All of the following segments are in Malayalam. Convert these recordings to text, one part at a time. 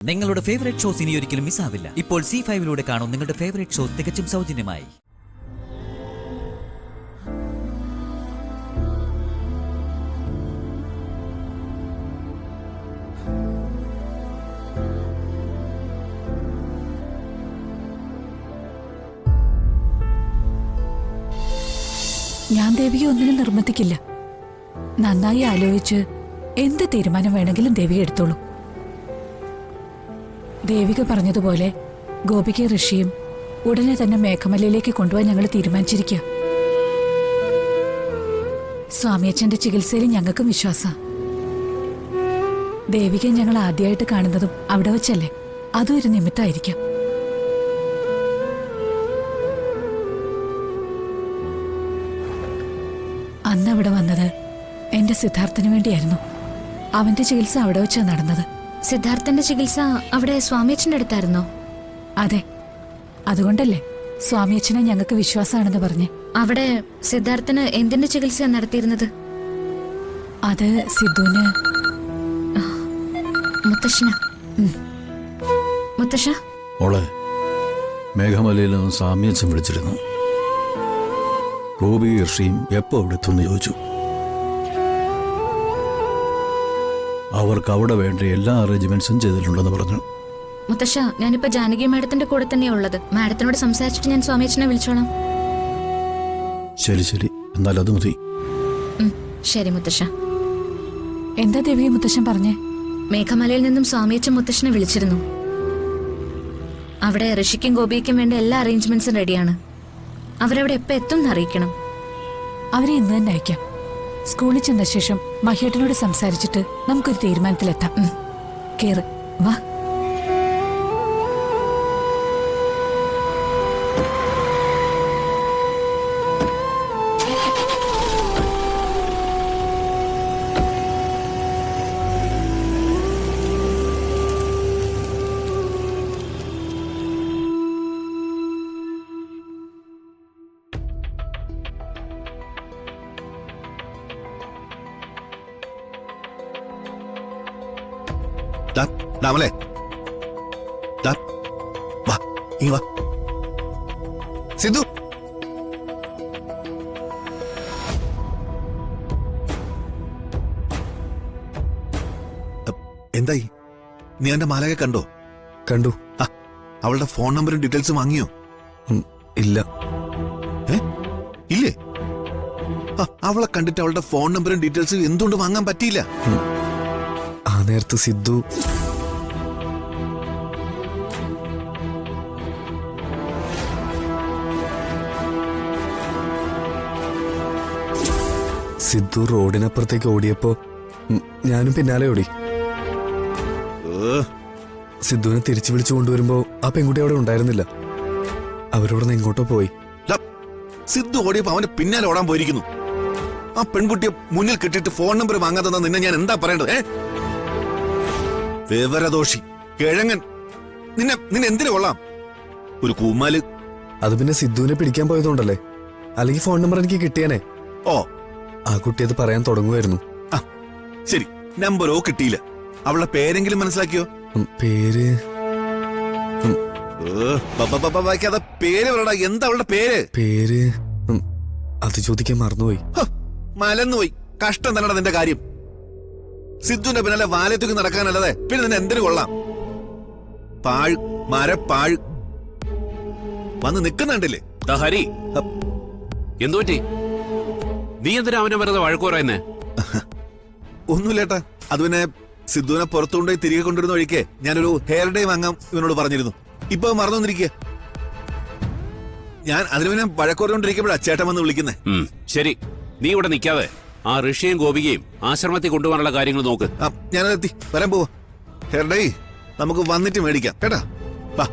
നിങ്ങളുടെ ഫേവറേറ്റ് ഷോസ് ഇനി ഒരിക്കലും മിസ്സാവില്ല. ഇപ്പോൾ C5 കാണും നിങ്ങളുടെ ഫേവറേറ്റ് ഷോസ് തികച്ചും സൗജന്യമായി. ഞാൻ ദേവിയെ ഒന്നിനും നിർബന്ധിക്കില്ല. നന്നായി ആലോചിച്ച് എന്ത് തീരുമാനം വേണമെങ്കിലും ദേവി എടുത്തോളൂ. ദേവിക പറഞ്ഞതുപോലെ ഗോപിക ഋഷിയും ഉടനെ തന്നെ മേഘമലയിലേക്ക് കൊണ്ടുപോയി ഞങ്ങൾ തീരുമാനിച്ചിരിക്കുക. സ്വാമിയച്ഛന്റെ ചികിത്സയിൽ ഞങ്ങൾക്കും വിശ്വാസം. ദേവികയെ ഞങ്ങൾ ആദ്യമായിട്ട് കാണുന്നതും അവിടെ വെച്ചല്ലേ, അതും ഒരു നിമിത്തമായിരിക്കാം. അന്ന് അവിടെ വന്നത് എന്റെ സിദ്ധാർത്ഥന് വേണ്ടിയായിരുന്നു. അവന്റെ ചികിത്സ അവിടെ വെച്ചാ നടന്നത്. സിദ്ധാർത്ഥന്റെ ചികിത്സ അവിടെ സ്വാമിയച്ഛന്റെ അടുത്തായിരുന്നോ? അതെ, അതുകൊണ്ടല്ലേ സ്വാമിയച്ഛനെ ഞങ്ങൾക്ക് വിശ്വാസമാണെന്ന് പറഞ്ഞ്. അവിടെ സിദ്ധാർത്ഥന് എന്തിന്റെ ചികിത്സ നടത്തിയിരുന്നത്? അത് സിദ്ധുവിന് മുത്തശ്ശന. മുത്തശ്ശ, മോളെ, മേഘമലയിൽ നിന്ന് സാമ്യച്ഛൻ വിളിച്ചിരുന്നു. ഗോപി ഋഷിയും എപ്പോ അവിടെ എത്തുമെന്ന് ചോദിച്ചു. അവർക്ക് അവിടെ വേണ്ട എല്ലാ അറേഞ്ച്മെന്റ്സും ചെയ്തിട്ടുണ്ടെന്ന് പറഞ്ഞു. മുത്തശ്ശ, ഞാനിപ്പോ ജാനകി മാഡത്തിന്റെ കൂടെ തന്നെയാ ഉള്ളത്. മാഡത്തിനോട് സംസാരിച്ചിട്ട് ഞാൻ സ്വാമിയച്ഛനെ വിളിച്ചോളാം. ശരി ശരി, എന്നാൽ അത് മതി. ശരി മുത്തശ്ശ. എന്താ ദേവിയെ മുത്തശ്ശൻ പറഞ്ഞേ? മേഘമലയിൽ നിന്നും സ്വാമിയച്ഛൻ മുത്തശ്ശനെ വിളിച്ചിരുന്നു. അവിടെ ഋഷിക്കും ഗോപിക്കും വേണ്ട എല്ലാ അറേഞ്ച്മെന്റ്സും റെഡിയാണ്. അവരവിടെ എപ്പോ എത്തും അറിയിക്കണം. അവരെ ഇന്ന് തന്നെ അയക്കാം. സ്കൂളിൽ ചെന്ന ശേഷം മഹേട്ടനോട് സംസാരിച്ചിട്ട് നമുക്കൊരു തീരുമാനത്തിലെത്താം. കേറ്, വാ. രാമലേ, വാ, ഇങ്ങ് വാ. സിദ്ധു, എന്തായി? നീ എന്റെ മാലയെ കണ്ടോ? കണ്ടു. അവളുടെ ഫോൺ നമ്പറും ഡീറ്റെയിൽസും വാങ്ങിയോ? ഇല്ല. ഇല്ലേ? അവളെ കണ്ടിട്ട് അവളുടെ ഫോൺ നമ്പറും ഡീറ്റെയിൽസും എന്തുകൊണ്ട് വാങ്ങാൻ പറ്റിയില്ല? ആ നേരത്ത് സിദ്ധു റോഡിനപ്പുറത്തേക്ക് ഓടിയപ്പോ ഞാനും പിന്നാലെ ഓടി. സിദ്ധുവിനെ തിരിച്ചു വിളിച്ചു കൊണ്ടുവരുമ്പോ ആ പെൺകുട്ടി അവിടെ ഉണ്ടായിരുന്നില്ല. അവരോടൊന്ന് എങ്ങോട്ടോ പോയി. സിദ്ധു ഓടിയപ്പോ അവന് പിന്നാലെ ഓടാൻ പോയിരിക്കുന്നു. ആ പെൺകുട്ടിയെ മുന്നിൽ കിട്ടിയിട്ട് ഫോൺ നമ്പർ വാങ്ങാതെന്ന നിന്നെ ഞാൻ എന്താ പറയേണ്ടത്? വിവരദോഷി, കിഴങ്ങൻ, നിന്നെ എന്തിനു കൊള്ളാം? ഒരു കൂമാല്. അത് പിന്നെ സിദ്ധുവിനെ പിടിക്കാൻ പോയതുകൊണ്ടല്ലേ, അല്ലെങ്കിൽ ഫോൺ നമ്പർ എനിക്ക് കിട്ടിയാനേ. ഓ, ആ കുട്ടി അത് പറയാൻ തുടങ്ങുമായിരുന്നു. ശരി, നമ്പറോ കിട്ടിയില്ല. അവളുടെ പേരെങ്കിലും മനസ്സിലാക്കിയോ? പേര് പേര് പറയടാ. എന്താ അവളുടെ പേര്? പേര് അത് ചോദിക്കാൻ മറന്നുപോയി. മലന്നുപോയി. കഷ്ടം തന്നെടാ നിന്റെ കാര്യം. സിദ്ധുവിന്റെ പിന്നാലെ വാലത്തേക്ക് നടക്കാനല്ലാതെ പിന്നെ നിന്നെ എന്തിനു കൊള്ളാം? പാഴ്, മരപ്പാഴ് വന്ന് നിക്കുന്നുണ്ടല്ലേ? ഹരി, എന്തുപറ്റി? നീ എന്തിനാ അവനെ വെറുതെ വഴക്കോറായെന്നെ? ഒന്നുമില്ലേട്ടാ, അത് പിന്നെ സിദ്ധുവിനെ പുറത്തുകൊണ്ടുപോയി തിരികെ കൊണ്ടുവരുന്ന വഴിക്ക് ഞാനൊരു ഹെയർ ഡേ വാങ്ങാം ഇവനോട് പറഞ്ഞിരുന്നു. ഇപ്പൊ മറന്നുവന്നിരിക്കുക. ഞാൻ അതിന് പിന്നെ വഴക്കോറിക്കൊണ്ടിരിക്കുമ്പോഴാ ചേട്ടൻ വന്ന് വിളിക്കുന്നേ. ശരി, നീ ഇവിടെ നിൽക്കാതെ ആ ഋഷിയും ഗോപികയും ആശ്രമത്തിൽ കൊണ്ടുപോകാനുള്ള കാര്യങ്ങൾ നോക്ക്. ഞാനതെത്തി വരാൻ പോവാ. ഹെയർ ഡേ നമുക്ക് വന്നിട്ട് മേടിക്കാം കേട്ടാ. വാ.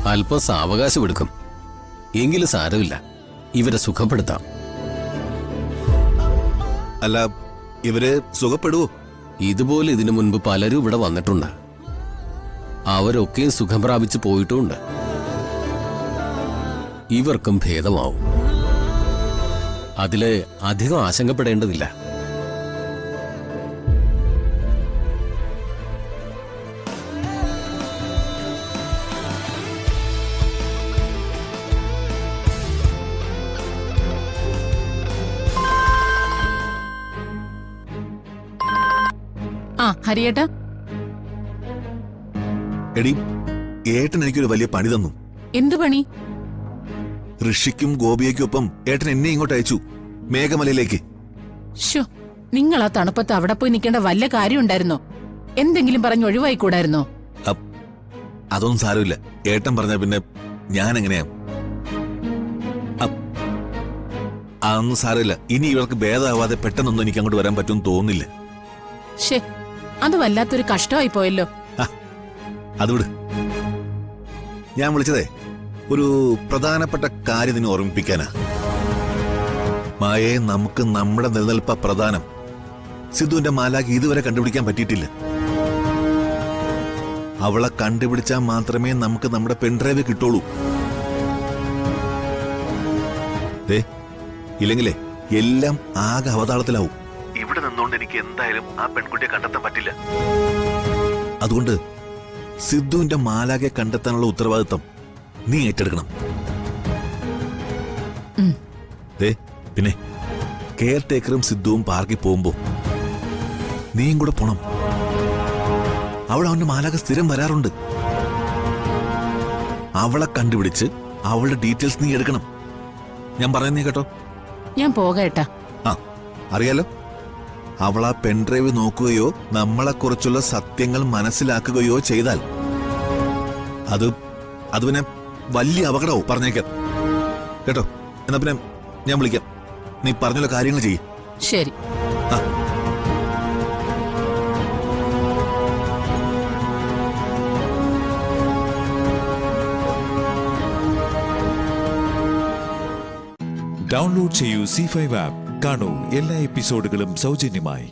അല്പം സാവകാശം എടുക്കും. എങ്കിലും സാരമില്ല, ഇവരെ സുഖപ്പെടുത്താം. അല്ല, ഇവര് സുഖപ്പെടുവോ? ഇതുപോലെ ഇതിനു മുൻപ് പലരും ഇവിടെ വന്നിട്ടുണ്ട്. അവരൊക്കെയും സുഖം പ്രാപിച്ചു പോയിട്ടുമുണ്ട്. ഇവർക്കും ഭേദമാവും. അതില് അധികം ആശങ്കപ്പെടേണ്ടതില്ല. ആ ഹരിയേട്ടാ, എടി, ഏട്ടൻ എനിക്കൊരു വലിയ പണി തന്നു. എന്തു പണി? ഋഷിക്കും ഗോപിയയ്ക്കൊപ്പം ഏട്ടൻ എന്നെ ഇങ്ങോട്ട് അയച്ചു, മേഘമലയിലേക്ക്. ഷോ, നിങ്ങൾ ആ തണുപ്പത്ത് അവിടെ പോയി നിൽക്കേണ്ട വല്ല കാര്യം ഉണ്ടായിരുന്നോ? എന്തെങ്കിലും പറഞ്ഞ് ഒഴിവായിക്കൂടായിരുന്നോ? അതൊന്നും സാരമില്ല. ഏട്ടൻ പറഞ്ഞ പിന്നെ ഞാൻ എങ്ങനെയാ? അതൊന്നും സാരമില്ല. ഇനി ഇവർക്ക് ഭേദമാവാതെ പെട്ടെന്നൊന്നും എനിക്ക് അങ്ങോട്ട് വരാൻ പറ്റുമെന്ന് തോന്നുന്നില്ല. ഷേ, അത് വല്ലാത്തൊരു കഷ്ടമായി പോയല്ലോ. അത് വിട്. ഞാൻ വിളിച്ചതേ ഒരു പ്രധാനപ്പെട്ട കാര്യം നിന്നെ ഓർമ്മിപ്പിക്കാനാ. മായയെ നമുക്ക് നമ്മുടെ നിലനിൽപ്പ പ്രധാനം. സിദ്ധുവിന്റെ മാലാഖ് ഇതുവരെ കണ്ടുപിടിക്കാൻ പറ്റിയിട്ടില്ല. അവളെ കണ്ടുപിടിച്ചാൽ മാത്രമേ നമുക്ക് നമ്മുടെ പെൺഡ്രൈവ് കിട്ടുള്ളൂ. ഇല്ലെങ്കിലേ എല്ലാം ആകെ അവതാളത്തിലാവും. ഇവിടെ നിന്നുകൊണ്ട് എനിക്ക് എന്തായാലും ആ പെൺകുട്ടിയെ കണ്ടെത്താൻ പറ്റില്ല. അതുകൊണ്ട് സിദ്ധുവിന്റെ മാലാഖെ കണ്ടെത്താനുള്ള ഉത്തരവാദിത്തം നീ ഏറ്റെടുക്കണം. പിന്നെ കെയർ ടേക്കറും സിദ്ധുവും പാർക്കിൽ പോകുമ്പോ നീയും കൂടെ പോണം. അവിടെ അവന്റെ മാലാഖ സ്ഥിരം വരാറുണ്ട്. അവളെ കണ്ടുപിടിച്ച് അവളുടെ ഡീറ്റെയിൽസ് നീ എടുക്കണം. ഞാൻ പറയുന്ന നീ കേട്ടോ? ഞാൻ പോകേട്ടാ. ആ, അറിയാലോ. അവൾ ആ പെൺഡ്രൈവ് നോക്കുകയോ നമ്മളെക്കുറിച്ചുള്ള സത്യങ്ങൾ മനസ്സിലാക്കുകയോ ചെയ്താൽ അത് പിന്നെ വലിയ അപകടവും. പറഞ്ഞേക്കാം കേട്ടോ? എന്നാ പിന്നെ ഞാൻ വിളിക്കാം. നീ പറഞ്ഞുള്ള കാര്യങ്ങൾ ചെയ്യും. ശരി. ഡൗൺലോഡ് ചെയ്യൂ C5 ആപ്പ്. കാണൂ എല്ലാ എപ്പിസോഡുകളും സൗജന്യമായി.